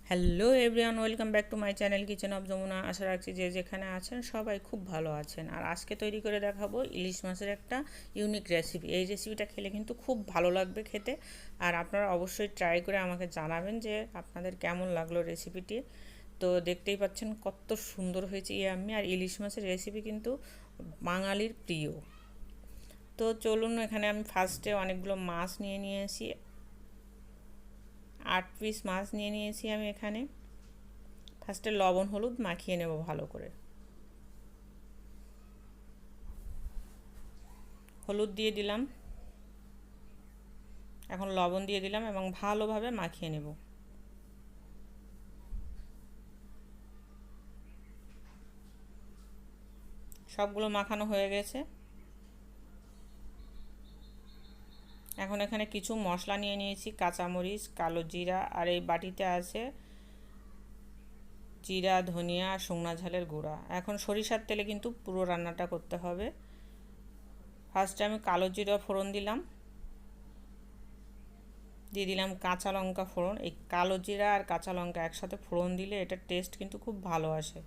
Hello everyone, welcome back to my channel kitchen of Jamuna. আশা রাখছি যে যেখানে আছেন সবাই খুব ভালো আছেন। আর আজকে তৈরি করে দেখাবো ইলিশ মাছের একটা ইউনিক রেসিপি। এই রেসিপিটা খেলে কিন্তু খুব ভালো লাগবে খেতে। আর আপনারা অবশ্যই ট্রাই করে আমাকে জানাবেন যে আপনাদের কেমন লাগলো রেসিপিটি। তো দেখতেই পাচ্ছেন কত সুন্দর হয়েছে ইয়াম্মি। আর ইলিশ মাছের রেসিপি কিন্তু বাঙালির প্রিয়। তো চলুন, এখানে আমি ফার্স্টে অনেকগুলো মাছ নিয়ে নিয়েছি। 8 পিস মাছ নিয়ে নিয়েছি আমি এখানে। ফার্স্টে লবণ হলুদ মাখিয়ে নেব ভালো করে। হলুদ দিয়ে দিলাম, এখন লবণ দিয়ে দিলাম এবং ভালোভাবে মাখিয়ে নেব। সবগুলো মাখানো হয়ে গেছে। এখন এখানে কিছু মশলা নিয়ে নিয়েছি, কাঁচামরিচ, কালো জিরা, আর এই বাটিতে আছে জিরা, ধনিয়া, শুকনো ঝালের গুঁড়া। এখন সরিষার তেলে কিন্তু পুরো রান্নাটা করতে হবে। ফার্স্টে আমি কালো জিরা ফোড়ন দিলাম, দিয়ে দিলাম কাঁচা লঙ্কা ফোড়ন। এই কালো জিরা আর কাঁচা লঙ্কা একসাথে ফোড়ন দিলে এটার টেস্ট কিন্তু খুব ভালো আসে।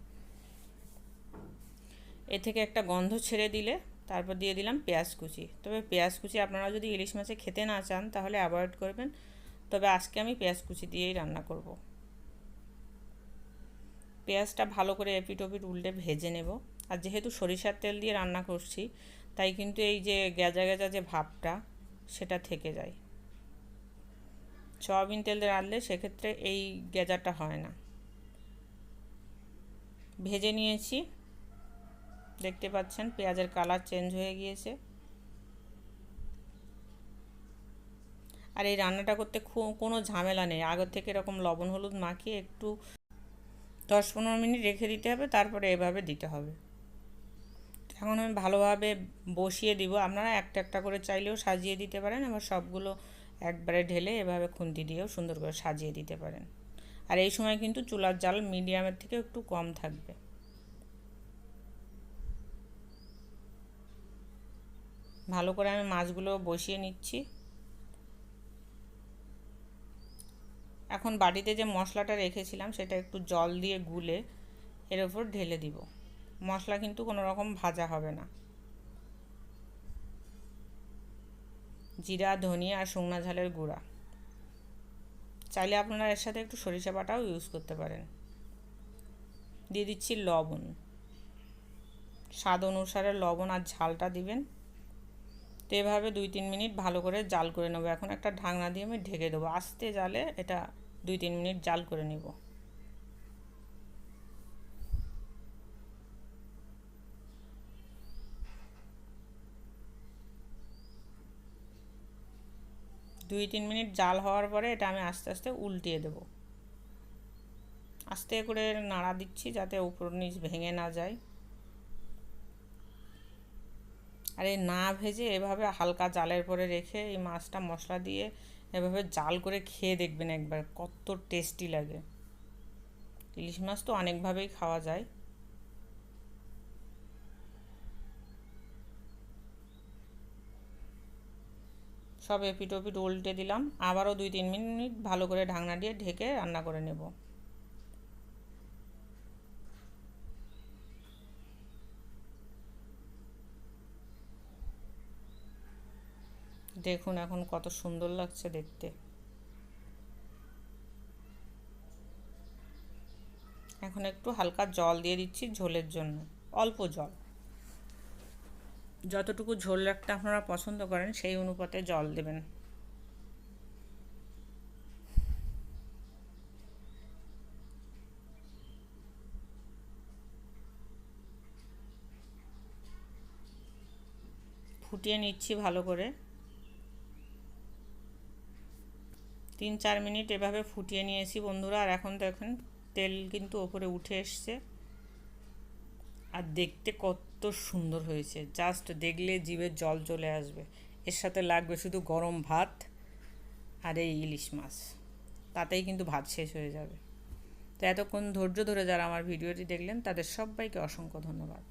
এ থেকে একটা গন্ধ ছেড়ে দিলে তারপর দিয়ে দিলাম পেঁয়াজ কুচি। তবে পেঁয়াজ কুচি আপনারা যদি ইলিশ মাছে খেতে না চান তাহলে অ্যাভয়েড করবেন। তবে আজকে আমি পেঁয়াজ কুচি দিয়েই রান্না করব। পেঁয়াজটা ভালো করে এপিট ওপিট উল্টে ভেজে নেব। আর যেহেতু সরিষার তেল দিয়ে রান্না করছি তাই কিন্তু এই যে গেজা গেজা যে ভাবটা সেটা থেকে যায়। সয়াবিন তেল দিয়ে রাঁধলে সেক্ষেত্রে এই গেজাটা হয় না। ভেজে নিয়েছি, দেখতে পাচ্ছেন পেঁয়াজের কালার চেঞ্জ হয়ে গিয়েছে। আর এই রান্নাটা করতে কোনো ঝামেলা নেই। আগের থেকে এরকম লবণ হলুদ মাখিয়ে একটু 10-15 মিনিট রেখে দিতে হবে, তারপরে এভাবে দিতে হবে। এখন আমি ভালোভাবে বসিয়ে দিব। আপনারা একটা একটা করে চাইলেও সাজিয়ে দিতে পারেন, আবার সবগুলো একবারে ঢেলে এভাবে খুন্তি দিয়েও সুন্দর করে সাজিয়ে দিতে পারেন। আর এই সময় কিন্তু চুলার জাল মিডিয়ামের থেকে একটু কম থাকবে। ভালো করে আমি মাছগুলো বসিয়ে নিচ্ছি। এখন বাটিতে যে মশলাটা রেখেছিলাম সেটা একটু জল দিয়ে গুলে এর ওপর ঢেলে দিব। মশলা কিন্তু কোনো রকম ভাজা হবে না। জিরা, ধনিয়া আর শুকনো ঝালের গুঁড়া, চাইলে আপনারা এর সাথে একটু সরিষা বাটাও ইউজ করতে পারেন। দিয়ে দিচ্ছি লবণ, স্বাদ অনুসারে লবণ আর ঝালটা দিবেন। তো এভাবে 2-3 মিনিট ভালো করে জাল করে নেবো। এখন একটা ঢাকনা দিয়ে আমি ঢেকে দেবো। আস্তে জালে এটা 2-3 মিনিট জাল করে নেব। 2-3 মিনিট জাল হওয়ার পরে এটা আমি আস্তে আস্তে উল্টিয়ে দেব। আস্তে করে নাড়া দিচ্ছি যাতে উপর নিচ ভেঙে না যায়। আর এই না ভেজে এভাবে হালকা জালের পরে রেখে এই মাছটা মশলা দিয়ে এভাবে জাল করে খেয়ে দেখবেন একবার, কত টেস্টি লাগে। ইলিশ মাছ তো অনেকভাবেই খাওয়া যায়। সব এপিট ওপিট উল্টে দিলাম। আবারও 2-3 মিনিট ভালো করে ঢাকনা দিয়ে ঢেকে রান্না করে নেব। দেখুন এখন কত সুন্দর লাগছে দেখতে। এখন একটু হালকা জল দিয়ে দিচ্ছি ঝোলের জন্য, অল্প জল। যতটুকু ঝোল রাখতে আপনারা পছন্দ করেন সেই অনুপাতে জল দেবেন। ফুটিয়ে নিচ্ছি ভালো করে। 3-4 মিনিট এভাবে ফুটিয়ে নিয়েছি বন্ধুরা। আর এখন দেখেন তেল কিন্তু ওপরে উঠে এসছে আর দেখতে কত সুন্দর হয়েছে। জাস্ট দেখলে জিভে জল চলে আসবে। এর সাথে লাগবে শুধু গরম ভাত আর এই ইলিশ মাছ, তাতেই কিন্তু ভাত শেষ হয়ে যাবে। তো এতক্ষণ ধৈর্য ধরে যারা আমার ভিডিওটি দেখলেন তাদের সবাইকে অসংখ্য ধন্যবাদ।